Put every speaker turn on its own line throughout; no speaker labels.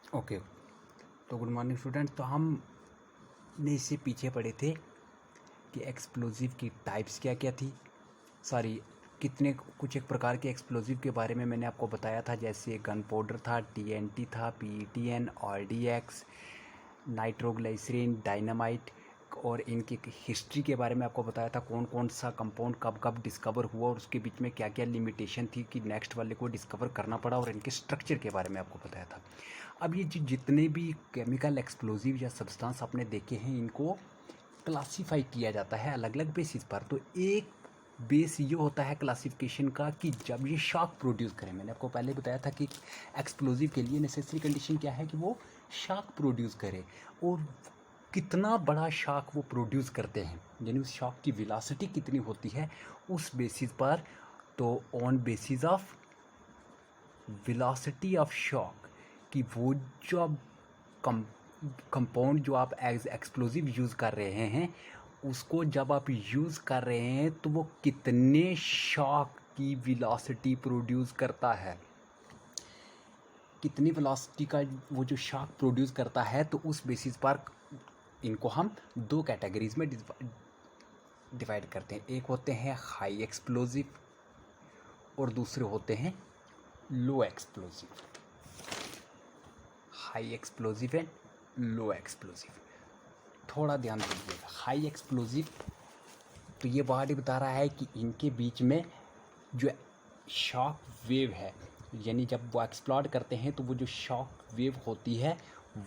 Okay, तो good morning student. तो हमने इससे पीछे पढ़े थे कि एक्सप्लोजिव की टाइप्स क्या क्या थी, सॉरी कितने कुछ एक प्रकार के एक्सप्लोजिव के बारे में मैंने आपको बताया था, जैसे गन पाउडर था, टीएनटी था, पीईटीएन, आरडीएक्स, नाइट्रोग्लिसरीन, डायनामाइट, और इनकी हिस्ट्री के बारे में आपको बताया था, कौन कौन सा कंपाउंड कब कब डिस्कवर हुआ और उसके बीच में क्या क्या लिमिटेशन थी कि नेक्स्ट वाले को डिस्कवर करना पड़ा, और इनके स्ट्रक्चर के बारे में आपको बताया था। अब ये जितने भी केमिकल एक्सप्लोजिव या सब्सटेंस आपने देखे हैं, इनको क्लासीफाई किया जाता है अलग अलग बेसिस पर। तो एक बेस ये होता है क्लासिफिकेशन का कि जब ये शॉक प्रोड्यूस करें, मैंने आपको पहले बताया था कि एक्सप्लोजिव के लिए नेसेसरी कंडीशन क्या है कि वो शॉक प्रोड्यूस करे, और कितना बड़ा शॉक वो प्रोड्यूस करते हैं, यानी उस शॉक की वेलोसिटी कितनी होती है उस बेसिस पर। तो on basis of velocity of shock कि वो जो कंपाउंड जो आप एज एक्सप्लोजिव यूज़ कर रहे हैं, उसको जब आप यूज़ कर रहे हैं तो वो कितने शॉक की वेलोसिटी प्रोड्यूस करता है, कितनी वेलोसिटी का वो जो शॉक प्रोड्यूस करता है। तो उस बेसिस पर इनको हम दो कैटेगरीज में डिवाइड करते हैं। एक होते हैं हाई एक्सप्लोजिव और दूसरे होते हैं लो explosive. High explosive and low explosive, थोड़ा ध्यान दीजिएगा। हाई एक्सप्लोजिव तो ये वर्ड ही बता रहा है कि इनके बीच में जो शॉक वेव है, यानी जब वो एक्सप्लोड करते हैं तो वो जो शॉक वेव होती है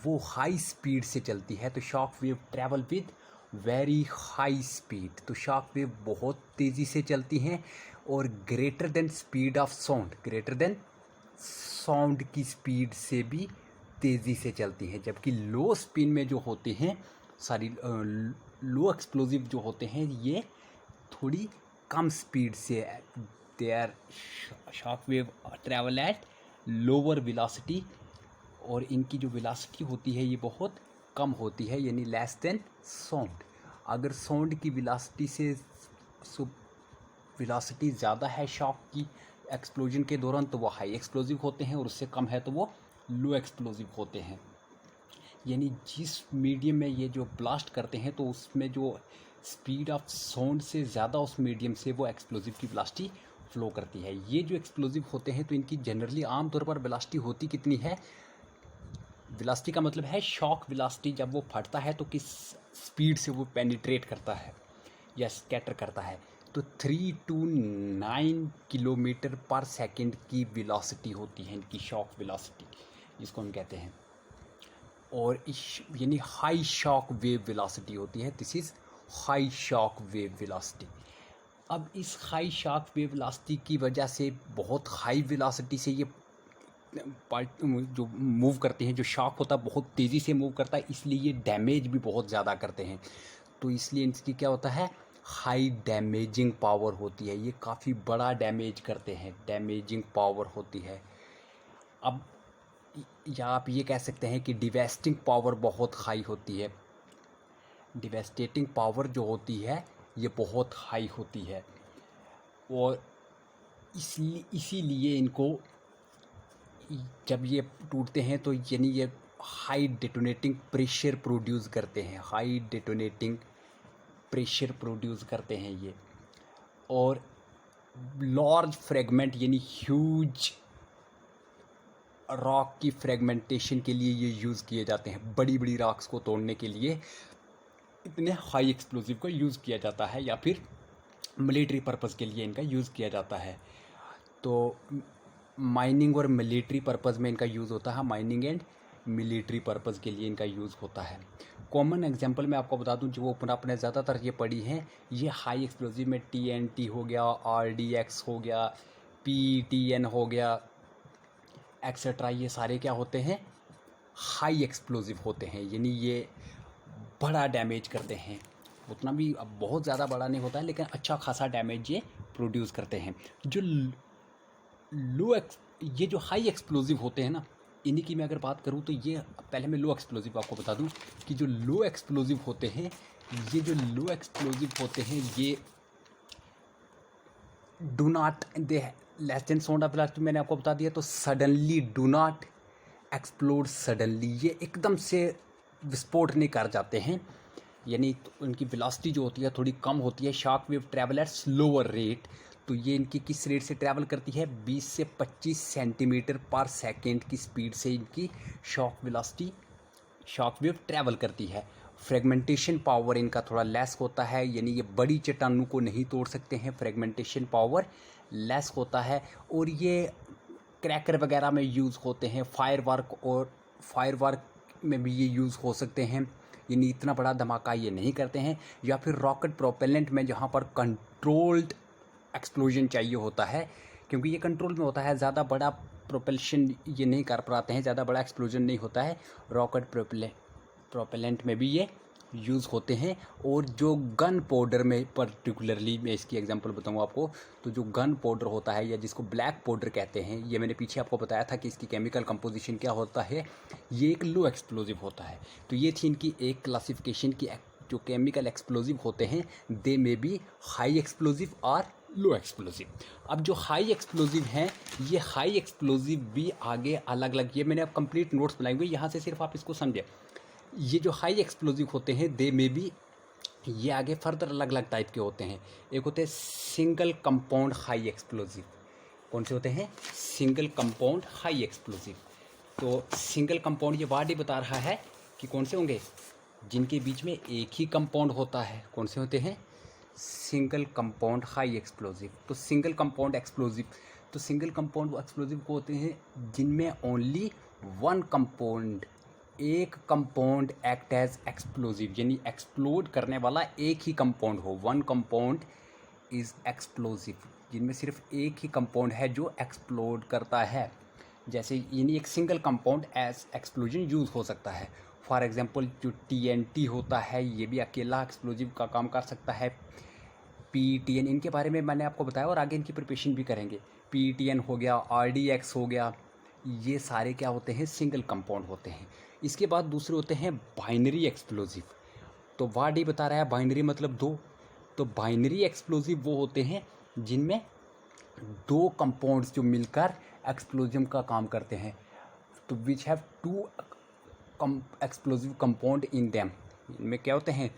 वो हाई स्पीड से चलती है। तो shock wave travel with very high speed, तो शॉक वेव बहुत तेज़ी से चलती हैं और greater than speed of sound, greater than sound की स्पीड से भी तेज़ी से चलती हैं। जबकि लो स्पिन में जो होते हैं, सॉरी लो एक्सप्लोजिव जो होते हैं, ये थोड़ी कम स्पीड से, they are shock wave travel at lower velocity, और इनकी जो वेलोसिटी होती है ये बहुत कम होती है, यानी लेस देन साउंड। अगर साउंड की वेलोसिटी से वेलोसिटी ज़्यादा है शॉक की एक्सप्लोजन के दौरान तो वो हाई एक्सप्लोजिव होते हैं, और उससे कम है तो वो लो एक्सप्लोजिव होते हैं। यानी जिस मीडियम में ये जो ब्लास्ट करते हैं तो उसमें जो स्पीड ऑफ साउंड से ज़्यादा उस मीडियम से वो एक्सप्लोजिव की वेलोसिटी फ्लो करती है। ये जो एक्सप्लोजिव होते हैं तो इनकी जनरली आमतौर पर वेलोसिटी होती कितनी है, वेलोसिटी का मतलब है शॉक वेलोसिटी, जब वो फटता है तो किस स्पीड से वो पेनिट्रेट करता है या स्कैटर करता है। तो 3 to 9 किलोमीटर पर सेकेंड की वेलोसिटी होती है इनकी शॉक वेलोसिटी, जिसको हम कहते हैं। और इस यानी हाई शॉक वेव वेलोसिटी होती है, this is high shock wave velocity. अब इस हाई शॉक वेव वेलोसिटी की वजह से बहुत हाई वेलोसिटी से ये पार्ट जो मूव करते हैं, जो शॉक होता है बहुत तेज़ी से मूव करता है, इसलिए ये डैमेज भी बहुत ज़्यादा करते हैं। तो इसलिए इसकी क्या होता है, हाई डैमेजिंग पावर होती है, ये काफ़ी बड़ा डैमेज करते हैं, डैमेजिंग पावर होती है। अब या आप ये कह सकते हैं कि डिवेस्टिंग पावर बहुत हाई होती है, डिवेस्टेटिंग पावर जो होती है ये बहुत हाई होती है। और इसीलिए इनको जब ये टूटते हैं तो यानी ये हाई डेटोनेटिंग प्रेशर प्रोड्यूस करते हैं, हाई डेटोनेटिंग प्रेशर प्रोड्यूस करते हैं ये। और लार्ज फ्रेगमेंट यानी ह्यूज रॉक की फ्रेगमेंटेशन के लिए ये यूज़ किए जाते हैं, बड़ी बड़ी रॉक्स को तोड़ने के लिए इतने हाई एक्सप्लोजिव को यूज़ किया जाता है, या फिर मिलिट्री पर्पज़ के लिए इनका यूज़ किया जाता है। तो माइनिंग और मिलिट्री पर्पज़ में इनका यूज़ होता है, माइनिंग एंड मिलिट्री पर्पज़ के लिए इनका यूज़ होता है। कॉमन एग्जांपल मैं आपको बता दूं जो अपने ज़्यादातर ये पड़ी हैं, ये हाई एक्सप्लोजिव में टीएनटी हो गया, आरडीएक्स हो गया, पीटीएन हो गया, एक्सेट्रा, ये सारे क्या होते हैं, हाई एक्सप्लोजिव होते हैं, यानी ये बड़ा डैमेज करते हैं। उतना भी अब बहुत ज़्यादा बड़ा नहीं होता है, लेकिन अच्छा खासा डैमेज ये प्रोड्यूस करते हैं। जो ये जो हाई एक्सप्लोजिव होते हैं ना, इन्हीं की मैं अगर बात करूँ तो ये पहले मैं लो एक्सप्लोजिव आपको बता दूं कि जो लो एक्सप्लोजिव होते हैं, ये जो लो एक्सप्लोजिव होते हैं ये do not they less than sound of blast, मैंने आपको बता दिया। तो suddenly do not explode suddenly, ये एकदम से विस्फोट नहीं कर जाते हैं, यानी तो उनकी वेलोसिटी जो होती है थोड़ी कम होती है। Shock wave travel eight slower rate, तो ये इनकी किस रेट से ट्रैवल करती है, 20 से 25 सेंटीमीटर पर सेकेंड की स्पीड से इनकी shock velocity, shock wave travel करती है। फ्रेगमेंटेशन पावर इनका थोड़ा लेस होता है, यानी ये बड़ी चट्टानों को नहीं तोड़ सकते हैं, फ्रेगमेंटेशन पावर लेस होता है। और ये क्रैकर वगैरह में यूज़ होते हैं, फायरवर्क में भी ये यूज़ हो सकते हैं, यानी इतना बड़ा धमाका ये नहीं करते हैं। या फिर रॉकेट प्रोपेलेंट में जहाँ पर कंट्रोल्ड एक्सप्लोजन चाहिए होता है, क्योंकि ये कंट्रोल में होता है, ज़्यादा बड़ा प्रोपेल्शन ये नहीं कर पाते हैं, ज़्यादा बड़ा एक्सप्लोजन नहीं होता है। रॉकेट प्रोपेलेंट में भी ये यूज़ होते हैं। और जो गन पाउडर में पर्टिकुलरली मैं इसकी एग्जांपल बताऊँ आपको, तो जो गन पाउडर होता है या जिसको ब्लैक पाउडर कहते हैं, ये मैंने पीछे आपको बताया था कि इसकी केमिकल कंपोजिशन क्या होता है, ये एक लो एक्सप्लोजिव होता है। तो ये थी इनकी एक क्लासिफिकेशन की जो केमिकल एक्सप्लोजिव होते हैं, दे मे बी हाई एक्सप्लोजिव और लो एक्सप्लोजिव। अब जो हाई एक्सप्लोजिव हैं, ये हाई एक्सप्लोजिव भी आगे अलग अलग, ये मैंने अब कंप्लीट नोट्स बनाए हुए, यहाँ से सिर्फ आप इसको समझे। ये जो हाई एक्सप्लोजिव होते हैं, दे में भी ये आगे फर्दर अलग अलग टाइप के होते हैं। एक होते हैं सिंगल कंपाउंड हाई एक्सप्लोजिव। कौन से होते हैं, सिंगल कंपाउंड हाई एक्सप्लोजिव। तो सिंगल कंपाउंड ये वर्ड ही बता रहा है कि कौन से होंगे, जिनके बीच में एक ही कंपाउंड होता है। कौन से होते हैं, सिंगल कंपाउंड हाई एक्सप्लोजिव। तो सिंगल कंपाउंड एक्सप्लोजिव, तो सिंगल कंपाउंड एक्सप्लोजिव को होते हैं जिनमें ओनली वन कंपाउंड, एक कंपाउंड एक्ट एज एक्सप्लोजिव, यानी एक्सप्लोड करने वाला एक ही कंपाउंड हो। वन कंपाउंड इज एक्सप्लोजिव, जिनमें सिर्फ एक ही कंपाउंड है जो एक्सप्लोड करता है। जैसे यानी एक single compound as explosion use हो सकता है। फॉर एग्जांपल जो TNT होता है, ये भी अकेला एक्सप्लोजिव का काम कर सकता है। PTN, इनके बारे में मैंने आपको बताया और आगे इनकी प्रिपरेशन भी करेंगे। PTN हो गया, RDX हो गया, ये सारे क्या होते हैं, सिंगल कंपाउंड होते हैं। इसके बाद दूसरे होते हैं बाइनरी एक्सप्लोजिव। तो वर्ड ही बता रहा है बाइनरी मतलब दो। तो बाइनरी एक्सप्लोजिव वो होते हैं जिनमें दो कंपाउंड्स जो मिलकर एक्सप्लोजन का काम करते हैं। तो which have two explosive compound in them, इनमें क्या होते हैं,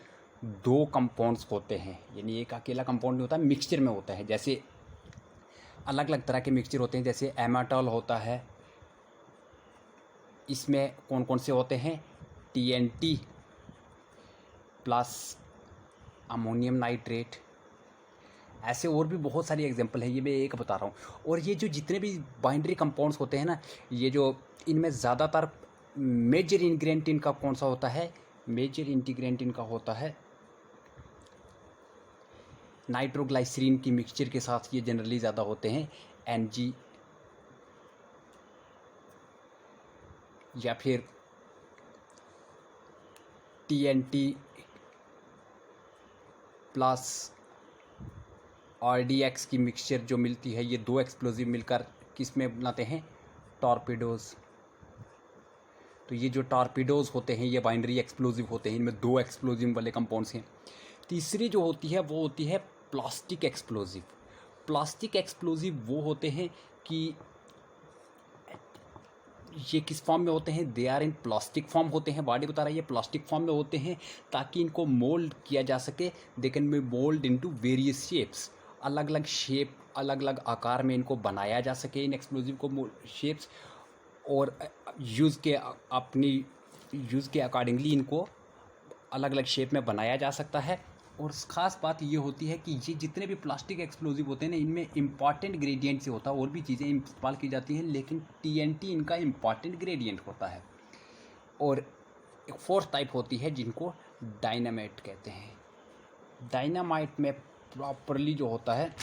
दो कंपाउंड्स होते हैं, यानी एक अकेला कंपाउंड नहीं होता, मिक्सचर में होता है। जैसे अलग अलग तरह के मिक्सचर होते हैं, जैसे एमाटॉल होता है, इसमें कौन कौन से होते हैं, TNT प्लस अमोनियम नाइट्रेट। ऐसे और भी बहुत सारी एग्जांपल है, ये मैं एक बता रहा हूँ। और ये जो जितने भी बाइनरी कंपाउंड्स होते हैं ना, ये जो इनमें ज़्यादातर मेजर इंग्रेडिएंट इनका कौन सा होता है, मेजर इंटीग्रेंट इनका होता है नाइट्रोग्लाइसरीन की मिक्सचर के साथ ये जनरली ज़्यादा होते हैं, NG या फिर TNT प्लस RDX की मिक्सचर जो मिलती है, ये दो एक्सप्लोजिव मिलकर किस में बनाते हैं, टॉर्पीडोज़। तो ये जो टॉर्पीडोज़ होते हैं ये बाइनरी एक्सप्लोजिव होते हैं, इनमें दो एक्सप्लोजिव वाले कंपाउंड्स हैं। तीसरी जो होती है वो होती है प्लास्टिक एक्सप्लोजिव। प्लास्टिक एक्सप्लोजिव वो होते हैं कि ये किस फॉर्म में होते हैं, they are in plastic form होते हैं। बॉडी बता रहा है ये प्लास्टिक फॉर्म में होते हैं, ताकि इनको मोल्ड किया जा सके। They can be mould into various shapes, अलग अलग शेप, अलग अलग आकार में इनको बनाया जा सके, इन एक्सप्लोजिव को शेप्स, और यूज़ के अपनी यूज़ के अकॉर्डिंगली इनको अलग अलग शेप में बनाया जा सकता है। और ख़ास बात ये होती है कि ये जितने भी प्लास्टिक एक्सप्लोजिव होते हैं ना, इनमें इंपॉर्टेंट ग्रेडियंट से होता है, और भी चीज़ें इस्तेमाल की जाती हैं, लेकिन TNT इनका इंपॉर्टेंट ग्रेडियंट होता है। और एक फोर्थ टाइप होती है जिनको डायनामाइट कहते हैं। डायनामाइट में प्रॉपरली जो होता है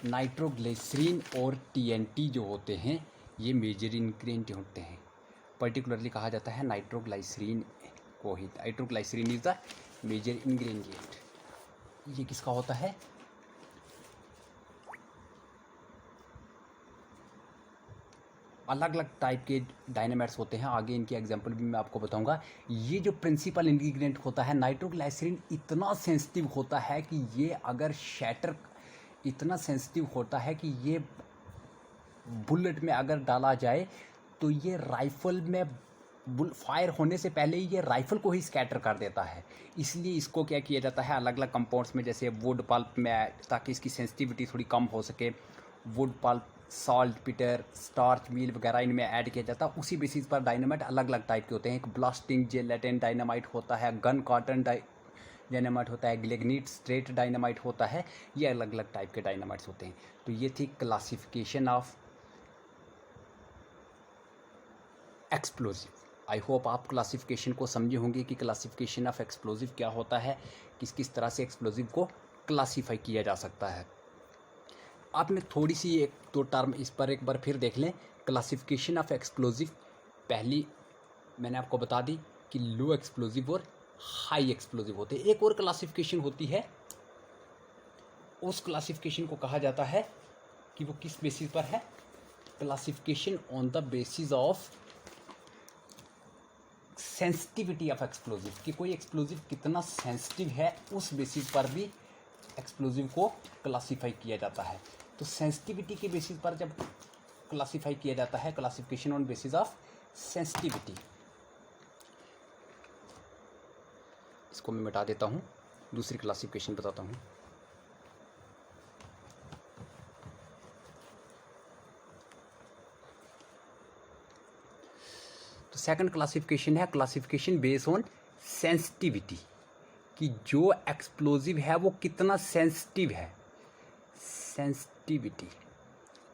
नाइट्रोग्लिसरीन और TNT जो होते हैं ये मेजर इंग्रेडिएंट होते हैं। पर्टिकुलरली कहा जाता है नाइट्रोग्लाइसरीन को ही, नाइट्रोग्लाइसरीन इज द मेजर इंग्रेडिएंट। ये किसका होता है, अलग अलग टाइप के डायनामाइट्स होते हैं, आगे इनकी एग्जांपल भी मैं आपको बताऊंगा। ये जो प्रिंसिपल इंग्रेडिएंट होता है नाइट्रोग्लाइसरीन, इतना सेंसिटिव होता है कि ये अगर शैटर, इतना सेंसिटिव होता है कि ये बुलेट में अगर डाला जाए तो ये राइफ़ल में बुल फायर होने से पहले ही ये राइफ़ल को ही स्कैटर कर देता है। इसलिए इसको क्या किया जाता है, अलग अलग कंपाउंड्स में, जैसे वुड पल्प में, ताकि इसकी सेंसिटिविटी थोड़ी कम हो सके, wood pulp, saltpetre, starch meal वगैरह इनमें ऐड किया जाता है। उसी बेसिस पर डायनामाइट अलग अलग टाइप के होते हैं। एक ब्लास्टिंग जेलेटिन डायनामाइट होता है, गन कॉटन डायनामाइट होता है, ग्लेग्नीट स्ट्रेट डायनामाइट होता है। ये अलग अलग टाइप के डायनामाइट्स होते हैं। तो ये थी classification of explosive. I hope आप क्लासिफिकेशन को समझे होंगे कि क्लासिफिकेशन ऑफ एक्सप्लोजिव क्या होता है, किस किस तरह से एक्सप्लोजिव को क्लासीफाई किया जा सकता है। आपने थोड़ी सी एक दो टर्म इस पर एक बार फिर देख लें। क्लासिफिकेशन ऑफ एक्सप्लोजिव, पहली मैंने आपको बता दी कि लो एक्सप्लोजिव और हाई एक्सप्लोजिव होते हैं। एक और क्लासिफिकेशन होती है, उस क्लासिफिकेशन को कहा जाता है कि वो किस बेसिस पर है, classification on the basis of sensitivity of explosive, कि कोई एक्सप्लोजिव कितना सेंसिटिव है, उस बेसिस पर भी एक्सप्लोजिव को क्लासीफाई किया जाता है। तो सेंसिटिविटी के बेसिस पर जब क्लासीफाई किया जाता है, classification on basis of sensitivity, इसको मैं मिटा देता हूँ, दूसरी क्लासिफिकेशन बताता हूँ। तो सेकंड क्लासिफिकेशन है क्लासिफिकेशन बेस्ड ऑन सेंसिटिविटी, कि जो एक्सप्लोजिव है वो कितना सेंसिटिव है, सेंसिटिविटी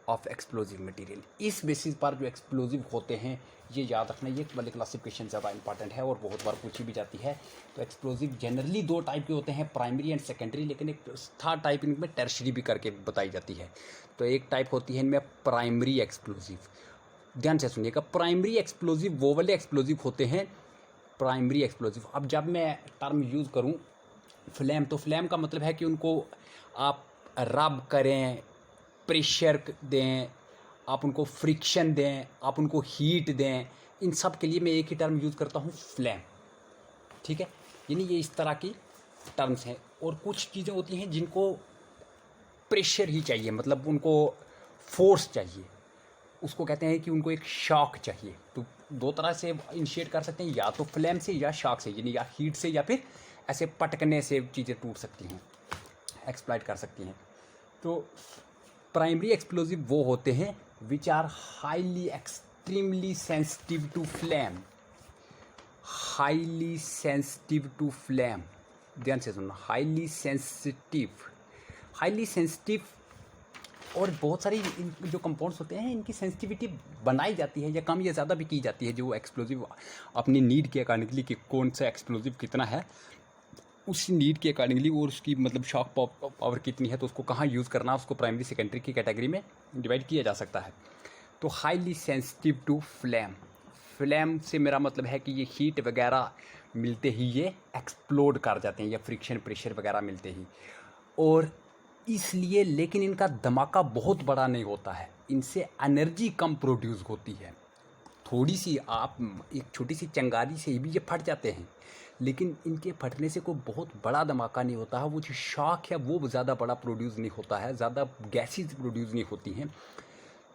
ऑफ एक्सप्लोजिव मटेरियल। इस बेसिस पर जो एक्सप्लोजिव होते हैं, ये याद रखना, ये वाली क्लासिफिकेशन ज़्यादा इंपॉर्टेंट है और बहुत बार पूछी भी जाती है। तो एक्सप्लोजिव जनरली दो टाइप के होते हैं, प्राइमरी एंड सेकेंडरी, लेकिन एक थर्ड टाइप इनमें टर्शरी भी करके बताई जाती है। तो एक टाइप होती है इनमें प्राइमरी एक्सप्लोजिव। ध्यान से सुनिएगा, प्राइमरी एक्सप्लोजिव वो वाले एक्सप्लोजिव होते हैं, प्राइमरी एक्सप्लोजिव। अब जब मैं टर्म यूज़ करूं फ्लेम, तो फ्लेम का मतलब है कि उनको आप रब करें, प्रेशर दें, आप उनको फ्रिक्शन दें, आप उनको हीट दें, इन सब के लिए मैं एक ही टर्म यूज़ करता हूं, फ्लेम। ठीक है, यानी ये इस तरह की टर्म्स हैं। और कुछ चीज़ें होती हैं जिनको प्रेशर ही चाहिए, मतलब उनको फोर्स चाहिए, उसको कहते हैं कि उनको एक शॉक चाहिए। तो दो तरह से इनिशिएट कर सकते हैं, या तो फ्लेम से या शॉक से, यानी या हीट से या फिर ऐसे पटकने से चीज़ें टूट सकती हैं, एक्सप्लॉइट कर सकती हैं। तो प्राइमरी एक्सप्लोजिव वो होते हैं which are highly extremely sensitive to flame, highly sensitive to flame. ध्यान से सुनना, हाईली सेंसिटिव, हाईली सेंसिटिव। और बहुत सारी जो कंपाउंड्स होते हैं इनकी सेंसिटिविटी बनाई जाती है या कम या ज़्यादा भी की जाती है, जो एक्सप्लोजिव अपनी नीड के अकॉर्डिंगली कि कौन सा एक्सप्लोजिव कितना है, उस नीड के अकॉर्डिंगली, और उसकी मतलब शॉक पावर कितनी है, तो उसको कहाँ यूज़ करना, उसको प्राइमरी सेकेंडरी की कैटेगरी में डिवाइड किया जा सकता है। तो highly sensitive to flame, flame से मेरा मतलब है कि ये हीट वगैरह मिलते ही ये एक्सप्लोड कर जाते हैं, या फ्रिक्शन प्रेशर वगैरह मिलते ही। और इसलिए, लेकिन इनका धमाका बहुत बड़ा नहीं होता है, इनसे एनर्जी कम प्रोड्यूस होती है। थोड़ी सी आप एक छोटी सी चिंगारी से भी ये फट जाते हैं, लेकिन इनके फटने से कोई बहुत बड़ा धमाका नहीं होता है। वो जो शॉक है वो ज़्यादा बड़ा प्रोड्यूस नहीं होता है, ज़्यादा गैसेज प्रोड्यूस नहीं होती हैं,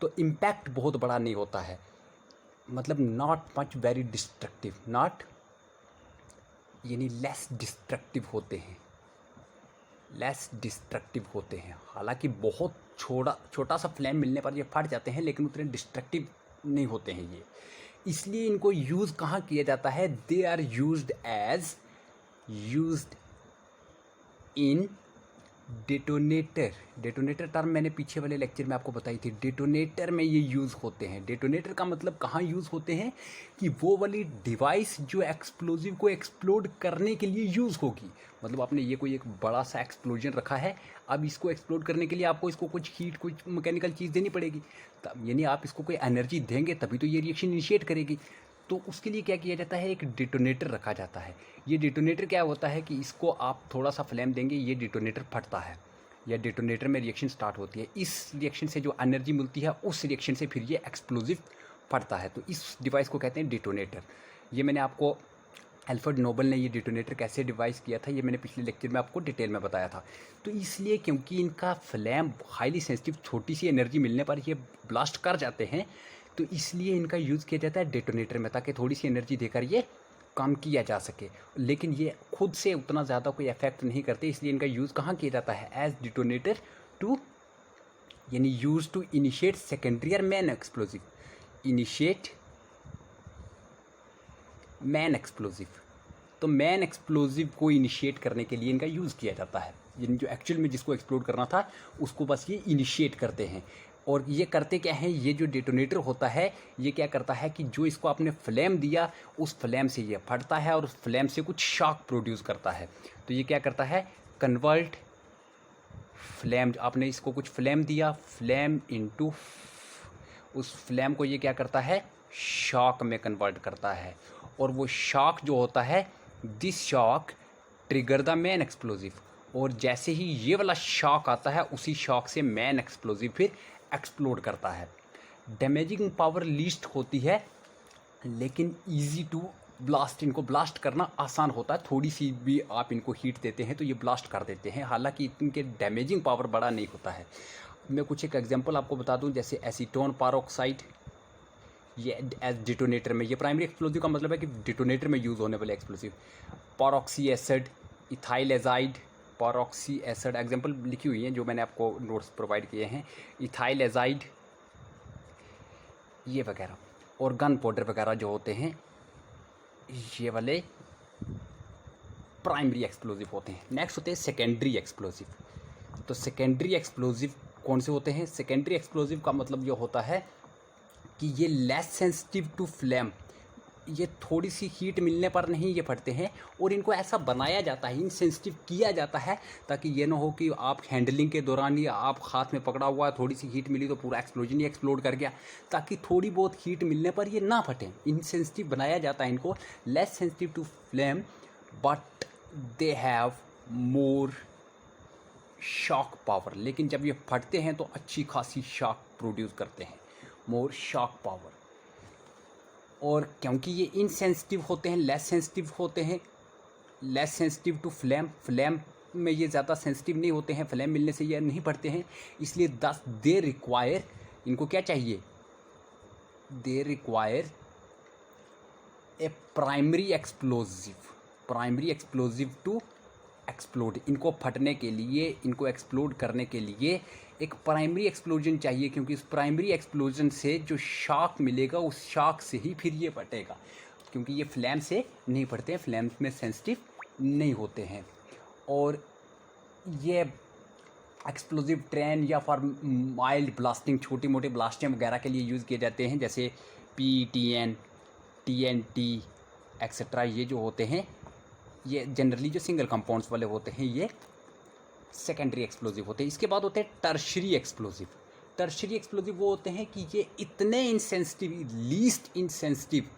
तो इम्पैक्ट बहुत बड़ा नहीं होता है। मतलब not much very destructive, not यानी लेस डिस्ट्रक्टिव होते हैं, लेस डिस्ट्रक्टिव होते हैं। हालांकि बहुत छोटा सा फ्लेम मिलने पर ये फट जाते हैं, लेकिन उतने डिस्ट्रक्टिव नहीं होते हैं ये। इसलिए इनको यूज़ कहाँ किया जाता है, they are used in detonator. Detonator term मैंने पीछे वाले लेक्चर में आपको बताई थी, डेटोनेटर में ये यूज़ होते हैं। डेटोनेटर का मतलब कहाँ यूज़ होते हैं, कि वो वाली डिवाइस जो एक्सप्लोजिव को एक्सप्लोड करने के लिए यूज़ होगी। मतलब आपने ये कोई एक बड़ा सा एक्सप्लोजन रखा है, अब इसको एक्सप्लोड करने के लिए आपको इसको कुछ हीट, कुछ मैकेनिकल चीज़ देनी पड़ेगी, तब यानी आप इसको कोई एनर्जी देंगे तभी तो ये रिएक्शन इनिशिएट करेगी। तो उसके लिए क्या किया जाता है, एक डिटोनेटर रखा जाता है। ये डिटोनेटर क्या होता है कि इसको आप थोड़ा सा फ्लेम देंगे, ये डिटोनेटर फटता है, या डिटोनेटर में रिएक्शन स्टार्ट होती है। इस रिएक्शन से जो एनर्जी मिलती है, उस रिएक्शन से फिर ये एक्सप्लोजिव फटता है। तो इस डिवाइस को कहते हैं डिटोनेटर। ये मैंने आपको, अल्फ्रेड नोबल ने ये डिटोनेटर कैसे डिवाइस किया था, ये मैंने पिछले लेक्चर में आपको डिटेल में बताया था। तो इसलिए क्योंकि इनका फ्लेम हाईली सेंसिटिव, छोटी सी एनर्जी मिलने पर ये ब्लास्ट कर जाते हैं, तो इसलिए इनका यूज़ किया जाता है डेटोनेटर में, ताकि थोड़ी सी एनर्जी देकर ये काम किया जा सके। लेकिन ये खुद से उतना ज़्यादा कोई इफेक्ट नहीं करते, इसलिए इनका यूज़ कहाँ किया जाता है? एज डिटोनेटर टू, यानी यूज टू इनिशिएट सेकेंडरी और main explosive. Initiate man explosive, तो मैन एक्सप्लोजिव को इनिशिएट करने के लिए इनका यूज़ किया जाता है। यानी जो एक्चुअल में जिसको एक्सप्लोड करना था उसको बस ये इनिशिएट करते हैं। और ये करते क्या हैं? ये जो डेटोनेटर होता है ये क्या करता है कि जो इसको आपने फ्लेम दिया उस फ्लेम से ये फटता है और उस फ्लेम से कुछ शॉक प्रोड्यूस करता है। तो ये क्या करता है? कन्वर्ट फ्लेम, आपने इसको कुछ फ्लेम दिया, फ्लेम इनटू, उस फ्लेम को ये क्या करता है? शॉक में कन्वर्ट करता है। और वो शॉक जो होता है, this shock trigger the man explosive, और जैसे ही ये वाला शॉक आता है उसी शॉक से मैन एक्सप्लोजिव फिर एक्सप्लोड करता है। डैमेजिंग पावर लीस्ट होती है लेकिन इजी टू ब्लास्ट, इनको ब्लास्ट करना आसान होता है। थोड़ी सी भी आप इनको हीट देते हैं तो ये ब्लास्ट कर देते हैं, हालांकि इनके डैमेजिंग पावर बड़ा नहीं होता है। मैं कुछ एक एग्जांपल आपको बता दूं, जैसे एसीटोन पैरोक्साइड, ये एज डिटोनेटर में, ये प्राइमरी एक्सप्लोजिव का मतलब है कि डिटोनेटर में यूज़ होने वाले explosive. Peroxy acid, ethyl azide, peroxy acid example लिखी हुई हैं जो मैंने आपको नोट्स प्रोवाइड किए हैं, इथाइल एजाइड ये वगैरह, और गन पाउडर वगैरह जो होते हैं ये वाले प्राइमरी एक्सप्लोजिव होते हैं। नेक्स्ट होते हैं सेकेंडरी एक्सप्लोजिव। तो सेकेंडरी एक्सप्लोजिव कौन से होते हैं? सेकेंडरी एक्सप्लोजिव का मतलब ये होता है कि ये लेस सेंसिटिव टू फ्लेम, ये थोड़ी सी हीट मिलने पर नहीं ये फटते हैं, और इनको ऐसा बनाया जाता है, इनसेंसिटिव किया जाता है ताकि ये ना हो कि आप हैंडलिंग के दौरान या आप हाथ में पकड़ा हुआ थोड़ी सी हीट मिली तो पूरा एक्सप्लोजन ही एक्सप्लोड कर गया, ताकि थोड़ी बहुत हीट मिलने पर ये ना फटें। इनसेंसिटिव बनाया जाता है इनको, less sensitive to flame but they have more shock power. लेकिन जब ये फटते हैं तो अच्छी खासी शॉक प्रोड्यूस करते हैं, मोर शॉक पावर। और क्योंकि ये इनसेंसिटिव होते हैं, लेस सेंसिटिव होते हैं, less sensitive to flame, flame में ये ज़्यादा सेंसिटिव नहीं होते हैं, फ्लेम मिलने से ये नहीं पड़ते हैं, इसलिए दस दे रिक्वायर, इनको क्या चाहिए? They require a primary explosive, primary explosive to explode. इनको फटने के लिए, इनको एक्सप्लोड करने के लिए एक प्राइमरी एक्सप्लोजन चाहिए, क्योंकि इस प्राइमरी एक्सप्लोजन से जो शॉक मिलेगा उस शॉक से ही फिर ये फटेगा, क्योंकि ये फ्लेम से नहीं फटते हैं, फ्लेम में सेंसिटिव नहीं होते हैं। और ये एक्सप्लोजिव ट्रेन या फॉर माइल्ड ब्लास्टिंग, छोटी मोटी ब्लास्टिंग वगैरह के लिए यूज़ किए जाते हैं, जैसे PTN, TNT एक्सेट्रा। ये जो होते हैं ये जनरली जो सिंगल कंपाउंड्स वाले होते हैं ये सेकेंडरी एक्सप्लोजिव होते हैं। इसके बाद होते हैं टर्शरी एक्सप्लोजिव। टर्शरी एक्सप्लोजिव वो होते हैं कि ये इतने insensitive, least insensitive,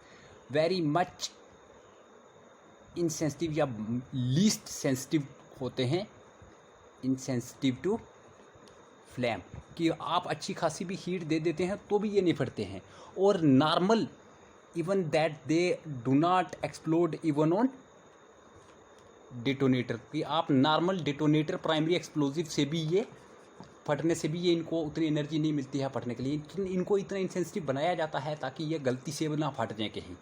very much insensitive या लीस्ट सेंसिटिव होते हैं, इनसेंसिटिव टू फ्लेम, कि आप अच्छी खासी भी हीट दे देते हैं तो भी ये नहीं फटते हैं। और normal, even that they do not explode even on detonator, कि आप नॉर्मल डिटोनेटर प्राइमरी एक्सप्लोजिव से भी ये फटने से भी ये इनको उतनी एनर्जी नहीं मिलती है फटने के लिए, इनको इतना इंसेंसिटिव बनाया जाता है ताकि ये गलती से ना फट जाए कहीं,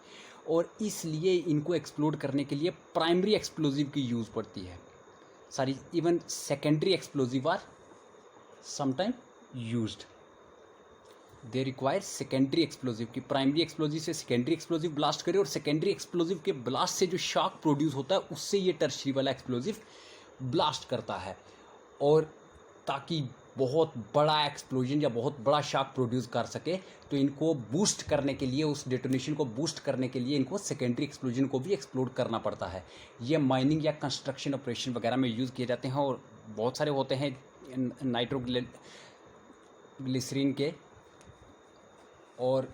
और इसलिए इनको एक्सप्लोड करने के लिए प्राइमरी एक्सप्लोजिव की यूज़ पड़ती है। सारी even secondary explosive are sometime used, they require secondary explosive, की प्राइमरी एक्सप्लोजिव से सेकेंडरी एक्सप्लोजिव ब्लास्ट करे, और सेकेंडरी एक्सप्लोजिव के ब्लास्ट से जो शॉक प्रोड्यूस होता है उससे ये टर्शरी वाला एक्सप्लोजिव ब्लास्ट करता है। और ताकि बहुत बड़ा एक्सप्लोजन या बहुत बड़ा शॉक प्रोड्यूस कर सके तो इनको बूस्ट करने के लिए, उस डेटोनेशन को बूस्ट करने के लिए इनको सेकेंडरी एक्सप्लोजन को भी एक्सप्लोड करना पड़ता है। ये माइनिंग या कंस्ट्रक्शन ऑपरेशन वगैरह में यूज़ किए जाते हैं, और बहुत सारे होते हैं नाइट्रोग्लिसरीन के, और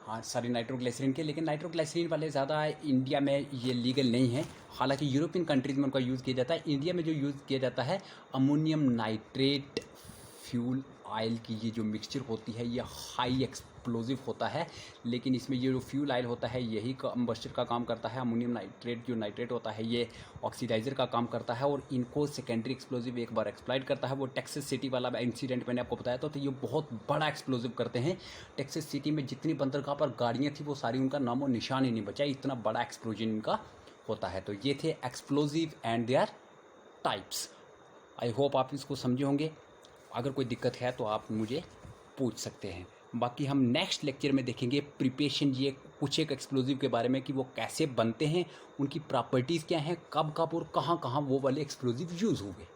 हाँ सारी नाइट्रोग्लिसरीन के, लेकिन नाइट्रोग्लिसरीन वाले ज़्यादा इंडिया में ये लीगल नहीं है, हालांकि यूरोपियन कंट्रीज़ में उनका यूज़ किया जाता है। इंडिया में जो यूज़ किया जाता है अमोनियम नाइट्रेट फ्यूल ऑयल की ये जो मिक्सचर होती है ये हाई एक्सप्लोजिव होता है, लेकिन इसमें ये जो फ्यूल ऑयल होता है यही कंबस्टर का काम करता है। अमोनियम नाइट्रेट जो नाइट्रेट होता है ये ऑक्सीडाइज़र का काम करता है और इनको सेकेंडरी एक्सप्लोजिव एक बार एक्सप्लाइड करता है। वो टेक्सास सिटी वाला इंसिडेंट मैंने आपको बताया था, तो ये बहुत बड़ा एक्सप्लोजिव करते हैं। टेक्सास सिटी में जितनी बंदरगाह पर गाड़ियाँ थी वो सारी उनका नामो निशान ही नहीं बचा, इतना बड़ा एक्सप्लोजन इनका होता है। तो ये थे explosive and there types. I hope आप इसको समझे होंगे। अगर कोई दिक्कत है तो आप मुझे पूछ सकते हैं। बाकी हम नेक्स्ट लेक्चर में देखेंगे प्रिपरेशन, ये कुछ एक एक्सप्लोजिव के बारे में कि वो कैसे बनते हैं, उनकी प्रॉपर्टीज़ क्या हैं, कब कब और कहाँ कहाँ वो वाले एक्सप्लोजिव यूज़ हुए।